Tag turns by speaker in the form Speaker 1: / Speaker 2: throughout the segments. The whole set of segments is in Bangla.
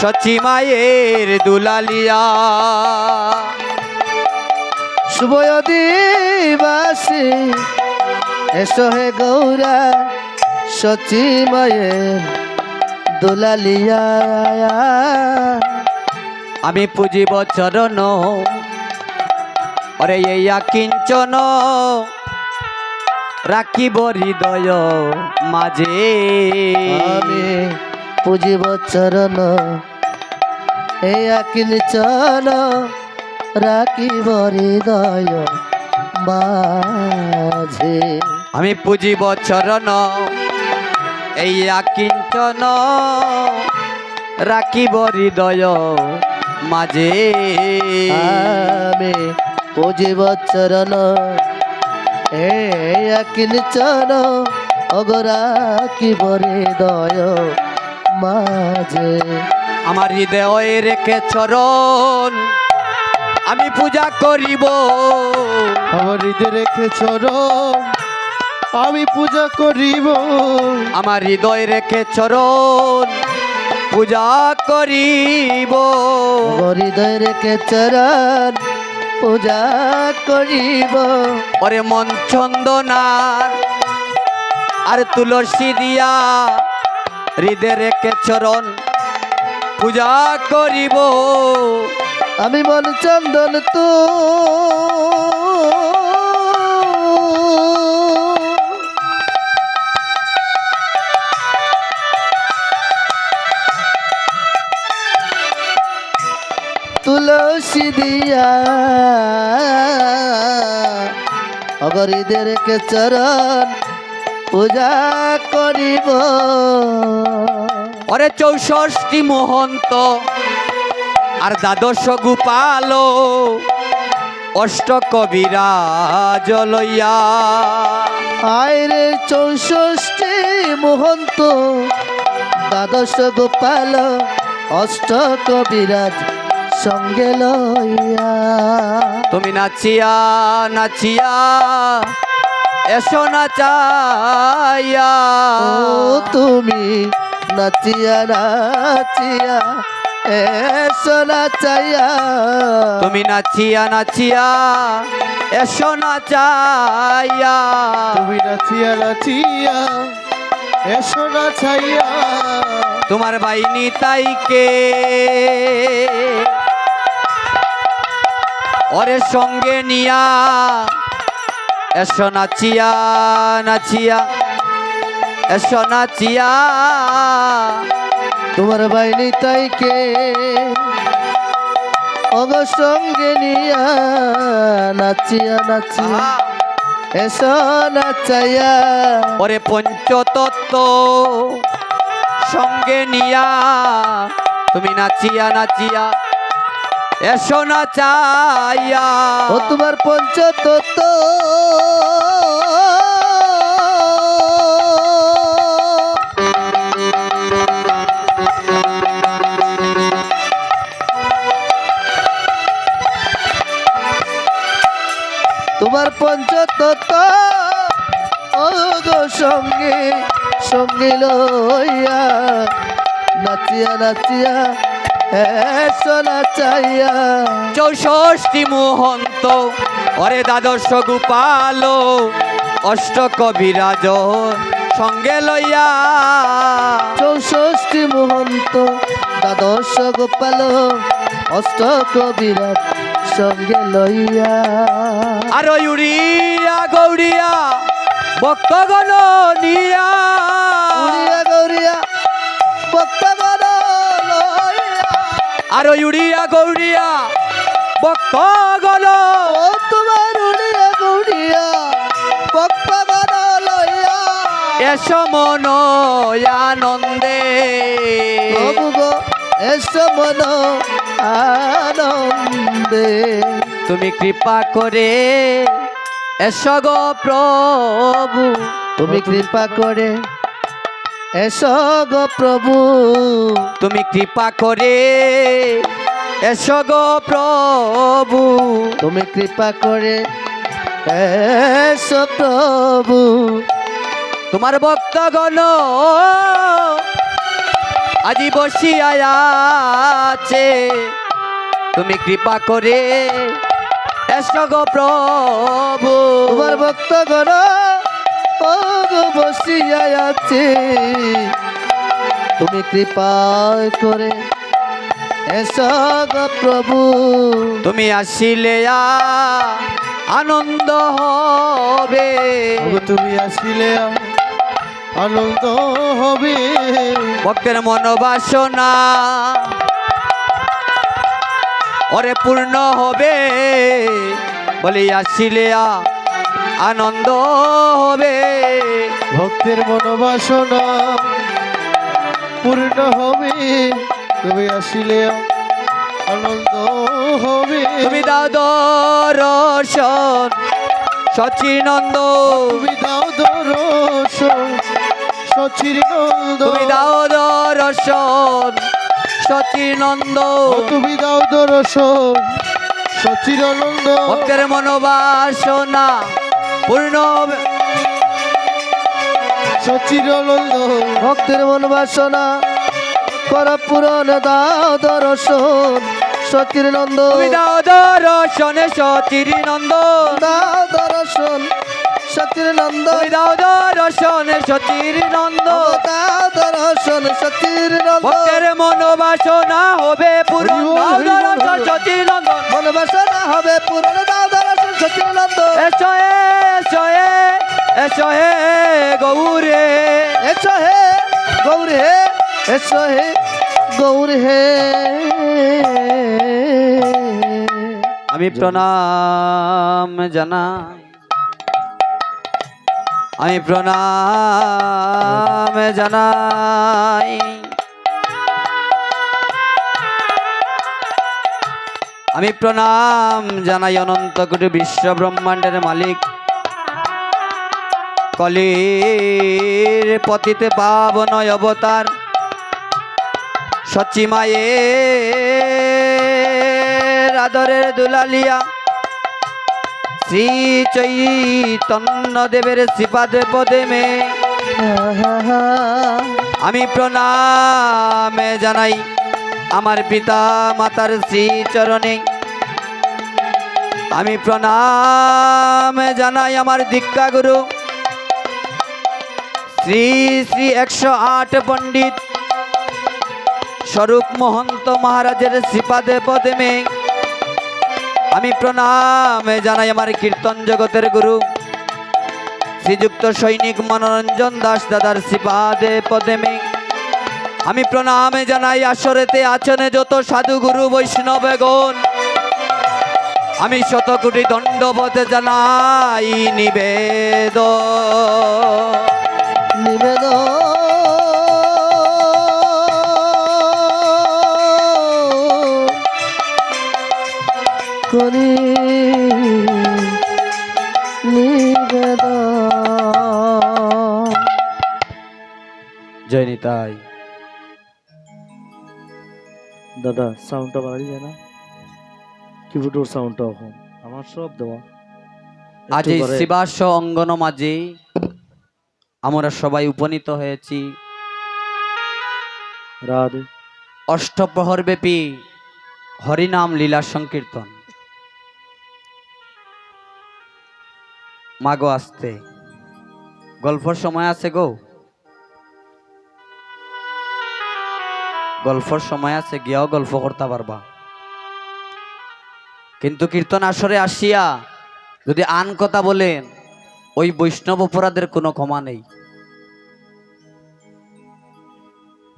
Speaker 1: সচি মায়ের দুলালিয়া
Speaker 2: শুভ দিবাসী এসো হে গৌরা সচি মায়ের দুলালিয়া।
Speaker 1: আমি পুজিব চরণ অরে এই কিঞ্চন রাখিব হৃদয় মাঝে।
Speaker 2: আমি পুজিব চরণ এই কিঞ্চন রাখিব হৃদয় মাঝে।
Speaker 1: আমি পুজিব চরণ এই কিঞ্চন রাখিব হৃদয় মাঝে।
Speaker 2: আমি পুজিব চরণ এই কিঞ্চন রাখিব হৃদয় মাঝে।
Speaker 1: আমার হৃদয়ে রেখে চরণ আমি পূজা করিব।
Speaker 2: আমার হৃদয় রেখে চরণ আমি পূজা করিব।
Speaker 1: আমার হৃদয় রেখে চরণ পূজা করিব।
Speaker 2: আমার হৃদয় রেখে চরণ পূজা করিব।
Speaker 1: ওরে মন চন্দনা আর তুলসী দিয়া হৃদয় রেখে চরণ পূজা করিব।
Speaker 2: আমি মন চন্দন তো তুলসী দিয়া অগরিদের কে চরণ পূজা করিব।
Speaker 1: ওরে 64 মহন্ত আর দ্বাদশ গোপাল অষ্ট কবিরাজ লইয়া।
Speaker 2: আইরে 64 মহন্ত দ্বাদশ গোপাল অষ্ট কবিরাজ সঙ্গে লইয়া।
Speaker 1: তুমি নাচিয়া নাচিয়া এসো নাচাইয়া।
Speaker 2: ও তুমি নাচিয়া নাচিয়া এসো নাচাইয়া।
Speaker 1: তুমি নাচিয়া নাচিয়া এসো নাচাইয়া।
Speaker 2: তুমি নাচিয়া নাচিয়া এসো নাচাইয়া।
Speaker 1: তোমার বাইনি তাইকে ওরে সঙ্গে নিয়া এসো নাচিয়া নাচিয়া এসো নাচিয়া।
Speaker 2: তোমার বাইনি তাইকে অগ সঙ্গে নিয়া নাচিয়া নাচিয়া এসো নাচাইয়া।
Speaker 1: ওরে পঞ্চতত্ত্ব সঙ্গে নিয়া তুমি নাচিয়া নাচিয়া এসো নাচাইয়া।
Speaker 2: ও তোমার পঞ্চতত্ত্ব তোমার পঞ্চতত্ত্ব সঙ্গে সঙ্গে লইয়া নাচিয়া নাচিয়া এসো নাচাইয়া।
Speaker 1: 64 মহন্ত ওরে দ্বাদশ গোপাল অষ্ট কবিরাজ সঙ্গে লইয়া।
Speaker 2: 64 মহন্ত দ্বাদশ গোপাল অষ্ট কবিরাজ সঙ্গে লইয়া।
Speaker 1: আর উড়িয়া গৌরিয়া ভক্তগণ নিয়া।
Speaker 2: উড়িয়া গৌরিয়া ভক্তগণ লইয়া।
Speaker 1: আর উড়িয়া গৌরিয়া ভক্তগণ
Speaker 2: ও তোমার উড়িয়া গৌরিয়া ভক্তগণ লইয়া।
Speaker 1: এসো মন আনন্দে।
Speaker 2: প্রভু গো এসো মন আনন্দে।
Speaker 1: তুমি কৃপা করে এসো গো প্রভু।
Speaker 2: তুমি কৃপা করে এসো গো প্রভু।
Speaker 1: তুমি কৃপা করে এসো গো প্রভু।
Speaker 2: তুমি কৃপা করে এসো প্রভু।
Speaker 1: তোমার ভক্তগণ আজি বসিয়া আছে, তুমি কৃপা করে এসো গো প্রভু।
Speaker 2: তোমার ভক্ত গণ ও গো বসিয়া আছে, তুমি কৃপা করে এসো গো প্রভু।
Speaker 1: তুমি আসিলে আনন্দ হবে,
Speaker 2: ওগো তুমি আসিলে আনন্দ হবে,
Speaker 1: ভক্তের মনোবাসনা ওরে পূর্ণ হবে, বলি আসিলে আনন্দ হবে।
Speaker 2: ভক্তের মনোবাসনা পূর্ণ হবে, তুমি আসিলে আনন্দ হবে।
Speaker 1: তুমি দাও দর্শন সচিনন্দ,
Speaker 2: তুমি দাও দর্শন সচিনন্দ,
Speaker 1: তুমি দাও দর্শন সচিনন্দ,
Speaker 2: তুমি দাও দর্শন সচিনন্দ।
Speaker 1: ভক্তের মনোবাসনা পূর্ণ হবে,
Speaker 2: সচিনন্দ ভক্তের মনোবাসনা কর পূরণ, দাও দর্শন সচিনন্দ,
Speaker 1: তুমি দাও দর্শন সচিনন্দ,
Speaker 2: দাও দর্শন সচিনন্দ,
Speaker 1: তুমি দাও দর্শন সচিনন্দ,
Speaker 2: দাও দর্শন সচিনন্দ।
Speaker 1: ভক্তের মনোবাসনা হবে পূরণ, দাও দর্শন সচিনন্দ।
Speaker 2: মনোবাসনা হবে পূরণ, দাও দর্শন সচিনন্দ।
Speaker 1: এসো এসো এসো হে গৌরে,
Speaker 2: এসো হে গৌর হে, এসো হে গৌর হে।
Speaker 1: আমি প্রণাম জানাই, আমি প্রণাম জানাই, আমি প্রণাম জানাই অনন্ত কোটি বিশ্ব ব্রহ্মাণ্ডের মালিক, কলির পতিতে পাবন অবতার সচিমায়ের আদরের দুলালিয়া শ্রী চৈতন্য দেবের শ্রীপাদে পদে মে আমি প্রণাম জানাই আমার পিতা মাতার শ্রী চরণে, আমি প্রণাম জানাই আমার দীক্ষা গুরু শ্রী শ্রী 108 পণ্ডিত স্বরূপ মহন্ত মহারাজের শ্রীপাদে পদে মে আমি প্রণাম জানাই আমার কীর্তন জগতের গুরু শ্রীযুক্ত সৈনিক মনোরঞ্জন দাস দাদার শ্রীপাদে পদে মে আমি প্রণাম জানাই আসরেতে আচনে যত সাধু গুরু বৈষ্ণবগণ, আমি শত কোটি দণ্ডবত জানাই
Speaker 2: নিবেদন করি নিবেদন।
Speaker 1: জয় নিতাই।
Speaker 2: দাদা সাউন্ডটা বাড়ি যায় না, কিবোর্ডের সাউন্ডটা এখন আমার সব দেওয়া।
Speaker 1: আজ এই শিবাস অঙ্গন মাঝে আমরা সবাই উপনীত হয়েছি
Speaker 2: রাধে
Speaker 1: অষ্টপ্রহর ব্যাপী হরিনাম লীলা সংকীর্তন। মাগো আসতে গল্পর সময় আছে গো, গল্পর সময় আছে, গিয়াও গল্প করতে পারবা, কিন্তু কীর্তন আসরে আসিয়া যদি আন কথা বলেন ওই বৈষ্ণব অপরাধের কোনো ক্ষমা নেই।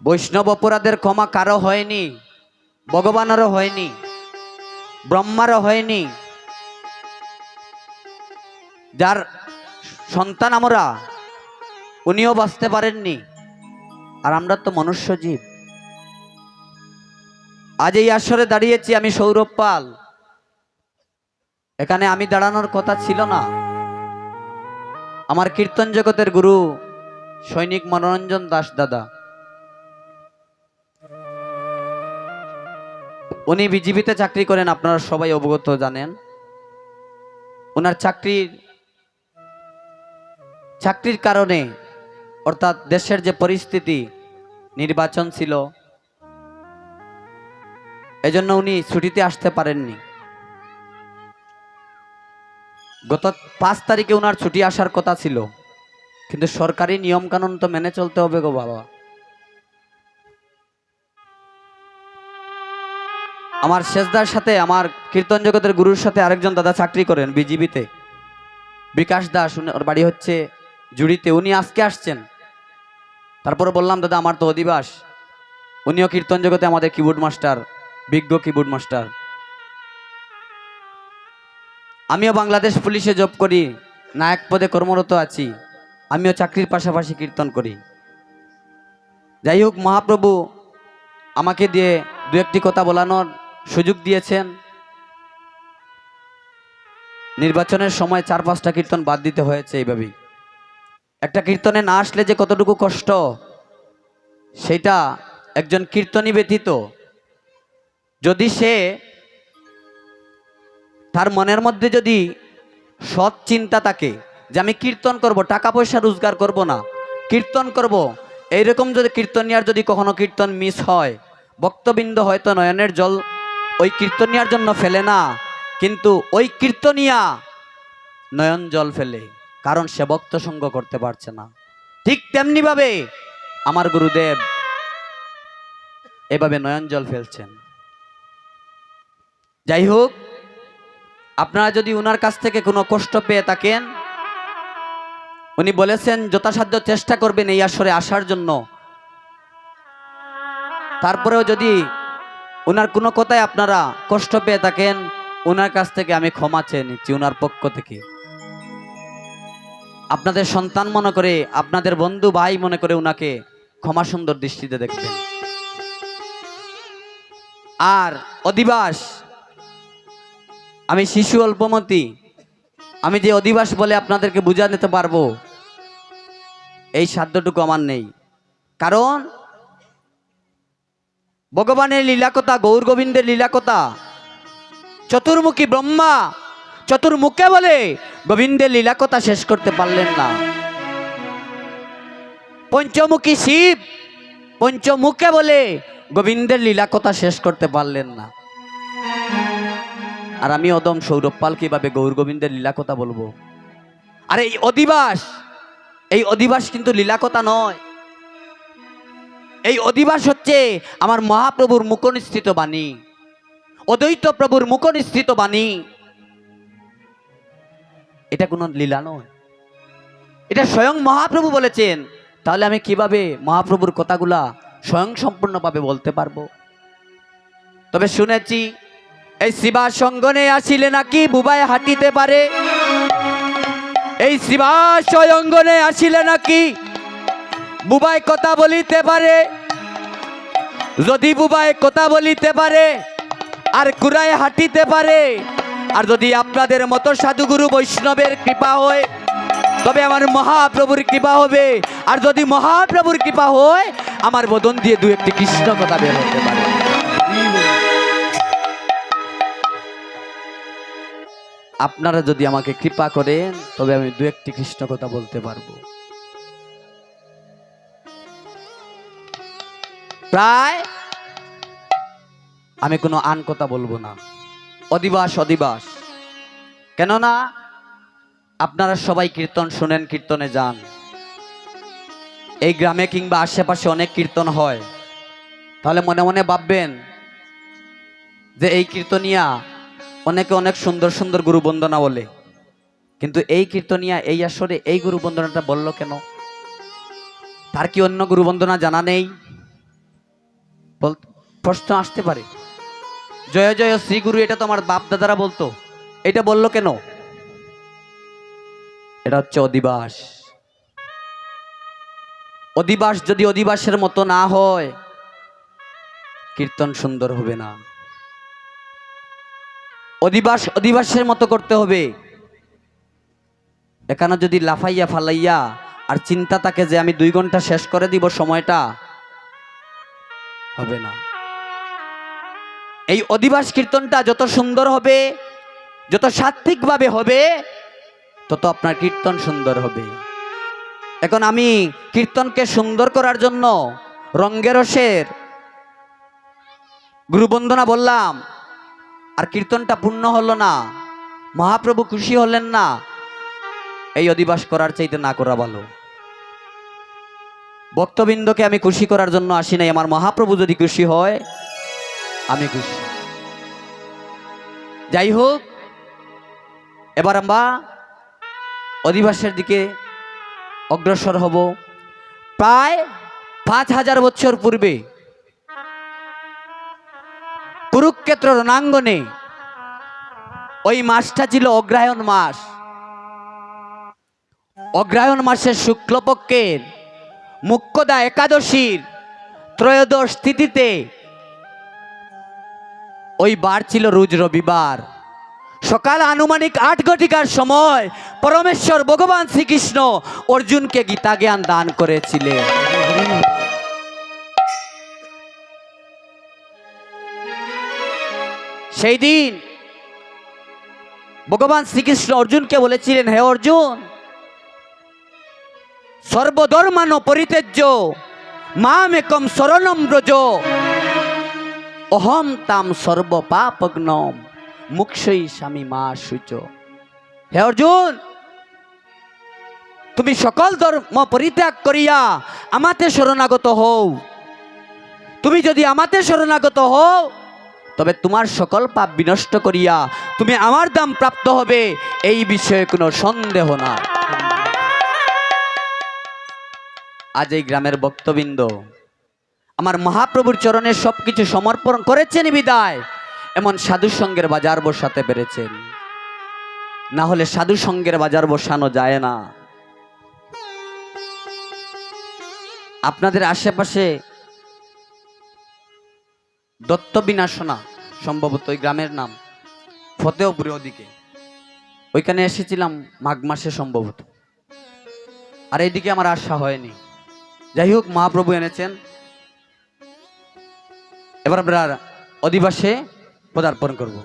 Speaker 1: বৈষ্ণব অপরাধের ক্ষমা কারো হয়নি, ভগবানেরও হয়নি, ব্রহ্মারও হয়নি। যার সন্তান আমরা উনিও বাঁচতে পারেননি, আর আমরা তো মনুষ্য জীব। আজ এই আসরে দাঁড়িয়েছি আমি সৌরভ পাল, এখানে আমি দাঁড়ানোর কথা ছিল না। আমার কীর্তন জগতের গুরু সৈনিক মনোরঞ্জন দাস দাদা, উনি বিজিবিতে চাকরি করেন, আপনারা সবাই অবগত জানেন। ওনার চাকরির কারণে, অর্থাৎ দেশের যে পরিস্থিতি, নির্বাচন ছিল, এজন্য উনি ছুটিতে আসতে পারেননি। গত 5 তারিখে ওনার ছুটি আসার কথা ছিল, কিন্তু সরকারি নিয়ম কানুন তো মেনে চলতে হবে গো বাবা। আমার শেষদার সাথে, আমার কীর্তন জগতের গুরুর সাথে আরেকজন দাদা চাকরি করেন বিজিবিতে, বিকাশ দাস, ওর বাড়ি হচ্ছে জুড়িতে। উনি আজকে আসছেন। তারপরে বললাম দাদা আমার তো অধিবাস। উনিও কীর্তন জগতে আমাদের কিবোর্ড মাস্টার, বিজ্ঞ কিবোর্ড মাস্টার। আমিও বাংলাদেশ পুলিশে জব করি, নায়ক পদে কর্মরত আছি। আমিও চাকরির পাশাপাশি কীর্তন করি। যাই হোক, মহাপ্রভু আমাকে দিয়ে দু একটি কথা বলানোর সুযোগ দিয়েছেন। নির্বাচনের সময় 4-5টা কীর্তন বাদ দিতে হয়েছে। এইভাবেই একটা কীর্তনে না আসলে যে কতটুকু কষ্ট, সেটা একজন কীর্তনী ব্যতীত, যদি সে তার মনের মধ্যে যদি সৎ চিন্তা থাকে যে আমি কীর্তন করব, টাকা পয়সা রোজগার করব না, কীর্তন করব, এইরকম যদি কীর্তনিয়ার যদি কখনো কীর্তন মিস হয়, ভক্তবৃন্দ হয়তো নয়নের জল ওই কীর্তনিয়ার জন্য ফেলে না, কিন্তু ওই কীর্তনিয়া নয়ন জল ফেলে, কারণ সে ভক্ত সঙ্গ করতে পারছে না। ঠিক তেমনিভাবে আমার গুরুদেব এভাবে নয়ন জল ফেলছেন। যাই হোক, আপনারা যদি ওনার কাছ থেকে কোনো কষ্ট পেয়ে থাকেন, উনি বলেছেন যথাসাধ্য চেষ্টা করবেন এই আসরে আসার জন্য। তারপরেও যদি ওনার কোনো কথায় আপনারা কষ্ট পেয়ে থাকেন, ওনার কাছ থেকে আমি ক্ষমা চেয়ে নিচ্ছি, ওনার পক্ষ থেকে। আপনাদের সন্তান মনে করে, আপনাদের বন্ধু ভাই মনে করে ওনাকে ক্ষমা সুন্দর দৃষ্টিতে দেখবেন। আর অধিবাস, আমি শিশু অল্পমতি, আমি যে অধিবাস বলে আপনাদেরকে বুঝা দিতে পারবো এই সাধ্যটুকু আমার নেই। কারণ ভগবানের লীলাকথা, গৌর গোবিন্দের লীলাকথা, চতুর্মুখী ব্রহ্মা চতুর্মুখে বলে গোবিন্দের লীলাকথা শেষ করতে পারলেন না। পঞ্চমুখী শিব পঞ্চমুখে বলে গোবিন্দের লীলাকথা শেষ করতে পারলেন না। আর আমি অদম সৌরভ পাল কিভাবে গৌর গোবিন্দের লীলাকথা বলবো? আর এই অধিবাস কিন্তু লীলাকথা নয়। এই অধিবাস হচ্ছে আমার মহাপ্রভুর মুখনিসৃত বাণী, অদ্বৈত প্রভুর মুখনিসৃত বাণী। এটা কোনো লীলা নয়, এটা স্বয়ং মহাপ্রভু বলেছেন। তাহলে আমি কিভাবে মহাপ্রভুর কথাগুলা স্বয়ং সম্পূর্ণভাবে বলতে পারবো? তবে শুনেছি এই শিবা সঙ্গনে আসিলে নাকি বুবাই হাঁটিতে পারে। এই শিবা সঙ্গনে আসিলে নাকি বুবাই কথা বলিতে পারে। যদি বুবাই কথা বলিতে পারে আর কুড়ায় হাঁটিতে পারে, আর যদি আপনাদের মতো সাধুগুরু বৈষ্ণবের কৃপা হয়, তবে আমার মহাপ্রভুর কৃপা হবে। আর যদি মহাপ্রভুর কৃপা হয়, আমার বদন দিয়ে দু একটি কৃষ্ণ কথা বের হতে পারে। আপনারা যদি আমাকে কৃপা করেন, তবে আমি দু একটি কৃষ্ণ কথা বলতে পারবো। প্রায় আমি কোনো আন কথা বলবো না। অধিবাস, কেননা আপনারা সবাই কীর্তন শুনেন, কীর্তনে যান। এই গ্রামে কিংবা আশেপাশে অনেক কীর্তন হয়, তাহলে মনে মনে ভাববেন যে এই কীর্তনিয়া অনেকে অনেক সুন্দর সুন্দর গুরু বন্দনা বলে, কিন্তু এই কীর্তনিয়া এই আসরে এই গুরু বন্দনাটা বলল কেন? তার কি অন্য গুরু বন্দনা জানা নেই? প্রশ্ন আসতে পারে। জয় জয় শ্রী গুরু, এটা তো আমার বাপ দাদারা বলতো, এটা বলল কেন? এটা হচ্ছে অধিবাস। যদি অধিবাসের মতো না হয়, কীর্তন সুন্দর হবে না। অধিবাসের মতো করতে হবে। এখানে যদি লাফাইয়া ফালাইয়া আর চিন্তা থাকে যে আমি 2 ঘন্টা শেষ করে দিব, সময়টা হবে না। এই অধিবাস কীর্তনটা যত সুন্দর হবে, যত সাত্ত্বিকভাবে হবে, তত আপনার কীর্তন সুন্দর হবে। এখন আমি কীর্তনকে সুন্দর করার জন্য রঙ্গেরসের গুরুবন্দনা বললাম, আর কীর্তনটা পূর্ণ হলো না, মহাপ্রভু খুশি হলেন না, এই অধিবাস করার চাইতে না করা ভালো। ভক্তবৃন্দকে আমি খুশি করার জন্য আসি নাই, আমার মহাপ্রভু যদি খুশি হয় আমি খুশি। যাই হোক, এবার আমরা অধিবাসের দিকে অগ্রসর হব। প্রায় 5000 বছর পূর্বে কুরুক্ষেত্র রণাঙ্গনে ওই মাসটা ছিল অগ্রহায়ণ মাস। অগ্রহায়ণ মাসের শুক্লপক্ষের মুখ্যদা একাদশীর ত্রয়োদশ তিথিতে, ওই বার ছিল রোজ রবিবার। সকাল আনুমানিক 8 ঘটিকার সময় পরমেশ্বর ভগবান শ্রীকৃষ্ণ অর্জুনকে গীতা জ্ঞান দান করেছিলেন। সেই দিন ভগবান শ্রীকৃষ্ণ অর্জুনকে বলেছিলেন, হে অর্জুন, সর্বধর্মান পরিত্যজ্য মামেকম শরণম ব্রজ অহম তাম সর্বপাপগ্নম মুক্ষৈ স্বামী মা শুচ। হে অর্জুন, তুমি সকল ধর্ম পরিত্যাগ করিয়া আমাতে শরণাগত হও। তুমি যদি আমাতে শরণাগত হও, তবে তোমার সকল পাপ বিনষ্ট করিয়া তুমি আমার দাম প্রাপ্ত হবে, এই বিষয়ে কোনো সন্দেহ না। আজ এই গ্রামের ভক্তবৃন্দ আমার মহাপ্রভুর চরণে সবকিছু সমর্পণ করেছেন বিদায় এমন সাধু সঙ্গের বাজার বসাতে পেরেছেন, না হলে সাধু সঙ্গের বাজার বসানো যায় না। আপনাদের আশেপাশে দত্ত বিনাশনা, সম্ভবত ওই গ্রামের নাম ফতেহপুরে, ওদিকে ওইখানে এসেছিলাম মাঘ মাসে সম্ভবত, আর এইদিকে আমার আশা হয়নি। যাই হোক, মহাপ্রভু এনেছেন। এবার আমরা অধিবাসে পদার্পণ করব।